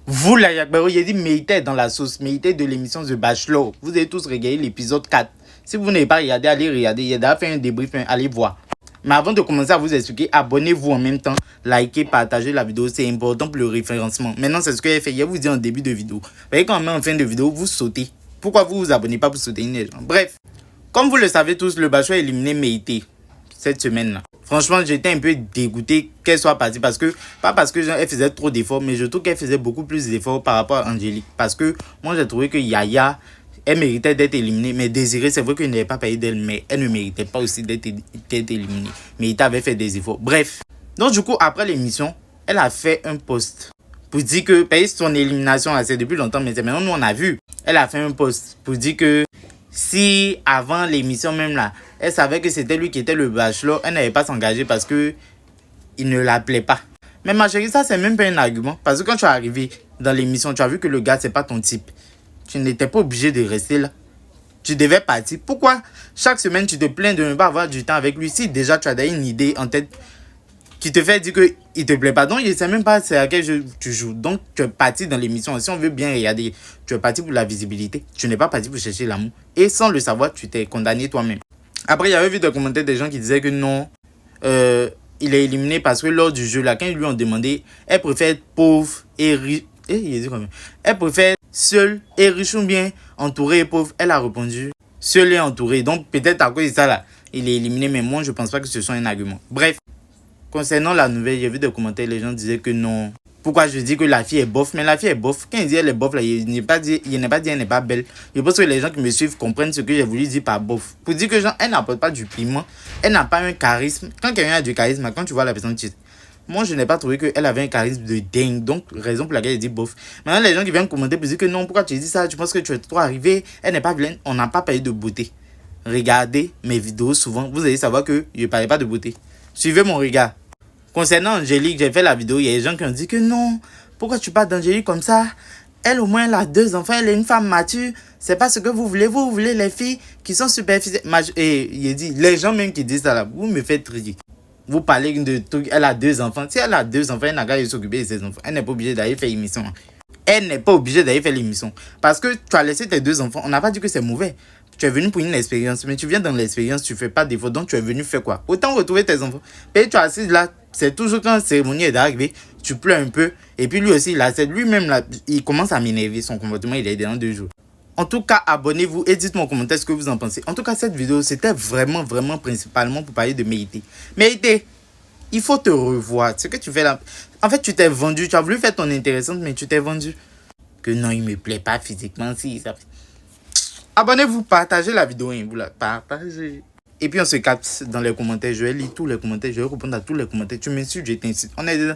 Vous, la Yakbaro, il a dit méritez dans la sauce, méritez de l'émission The Bachelor. Vous avez tous regardé l'épisode 4. Si vous n'avez pas regardé, allez regarder. Il y a déjà fait un débrief, allez voir. Mais avant de commencer à vous expliquer, abonnez-vous en même temps, likez, partagez la vidéo, c'est important pour le référencement. Maintenant, c'est ce que j'ai fait. Je vous dis en début de vidéo. Vous voyez, quand on met en fin de vidéo, vous sautez. Pourquoi vous vous abonnez pas pour soutenir les gens? Bref, comme vous le savez tous, le Bachelor a éliminé Méité cette semaine-là. Franchement, j'étais un peu dégoûté qu'elle soit partie parce que, pas parce que elle faisait trop d'efforts, mais je trouve qu'elle faisait beaucoup plus d'efforts par rapport à Angélique. Parce que moi, j'ai trouvé que Yaya, elle méritait d'être éliminée. Mais Désirée, c'est vrai qu'elle n'avait pas payé d'elle, mais elle ne méritait pas aussi d'être éliminée. Mais il avait fait des efforts. Bref. Donc, du coup, après l'émission, elle a fait un post pour dire que, payer son élimination, c'est depuis longtemps, mais c'est maintenant, nous, on a vu. Elle a fait un post pour dire que si avant l'émission même là, elle savait que c'était lui qui était le bachelor, elle n'allait pas s'engager parce que il ne l'appelait pas. Mais ma chérie, ça c'est même pas un argument. Parce que quand tu es arrivé dans l'émission, tu as vu que le gars c'est pas ton type. Tu n'étais pas obligé de rester là. Tu devais partir. Pourquoi chaque semaine tu te plains de ne pas avoir du temps avec lui si déjà tu as une idée en tête qui te fait dire qu'il te plaît pas. Donc, je ne sais même pas c'est à quel jeu tu joues. Donc, tu es parti dans l'émission. Si on veut bien regarder, tu es parti pour la visibilité. Tu n'es pas parti pour chercher l'amour. Et sans le savoir, tu t'es condamné toi-même. Après, il y avait vu des commentaires des gens qui disaient que non, il est éliminé parce que lors du jeu, là, quand ils lui ont demandé, elle préfère être pauvre et riche. Il a dit combien? Elle préfère être seule et riche ou bien entourée et pauvre. Elle a répondu seule et entourée. Donc, peut-être à cause de ça, là, il est éliminé. Mais moi, je ne pense pas que ce soit un argument. Bref. Concernant la nouvelle, j'ai vu des commentaires, les gens disaient que non. Pourquoi je dis que la fille est bof? Mais la fille est bof. Quand il dit elle est bof, là, il n'est pas dit elle n'est pas belle. Je pense que les gens qui me suivent comprennent ce que j'ai voulu dire par bof. Pour dire que genre, elle n'apporte pas du piment. Elle n'a pas un charisme. Quand quelqu'un a du charisme, quand tu vois la personne, moi, je n'ai pas trouvé qu'elle avait un charisme de dingue. Donc, raison pour laquelle elle dit bof. Maintenant, les gens qui viennent commenter pour dire que non, pourquoi tu dis ça? Tu penses que tu es trop arrivé? Elle n'est pas vilaine. On n'a pas parlé de beauté. Regardez mes vidéos souvent. Vous allez savoir que je ne parlais pas de beauté. Suivez mon regard. Concernant Angélique, j'ai fait la vidéo, il y a des gens qui ont dit que non, pourquoi tu parles d'Angélique comme ça? Elle au moins elle a 2 enfants, elle est une femme mature. C'est pas ce que vous voulez les filles qui sont superficielles. Et il dit, les gens même qui disent ça là, vous me faites rire. Vous parlez de trucs, elle a 2 enfants. Si elle a 2 enfants, elle n'a qu'à s'occuper de ses enfants. Elle n'est pas obligée d'aller faire l'émission. Elle n'est pas obligée d'aller faire l'émission. Parce que tu as laissé tes 2 enfants, on n'a pas dit que c'est mauvais. Tu es venu pour une expérience, mais tu viens dans l'expérience, tu fais pas d'effort, donc tu es venu faire quoi? Autant retrouver tes enfants. Et tu es assis là, c'est toujours quand la cérémonie est arrivée, tu pleures un peu. Et puis lui aussi, là, c'est lui-même, là, il commence à m'énerver, son comportement, il est dans 2 jours. En tout cas, abonnez-vous et dites-moi en commentaire ce que vous en pensez. En tout cas, cette vidéo, c'était vraiment principalement pour parler de Méité. Méité, il faut te revoir. Ce que tu fais là, en fait, tu t'es vendu. Tu as voulu faire ton intéressante, mais tu t'es vendu. Que non, il me plaît pas physiquement. Si, ça... Abonnez-vous, partagez la vidéo, hein, vous la partagez. Et puis on se capte dans les commentaires, je vais lire tous les commentaires, je vais répondre à tous les commentaires. Tu m'insultes, je t'incite. On est dedans.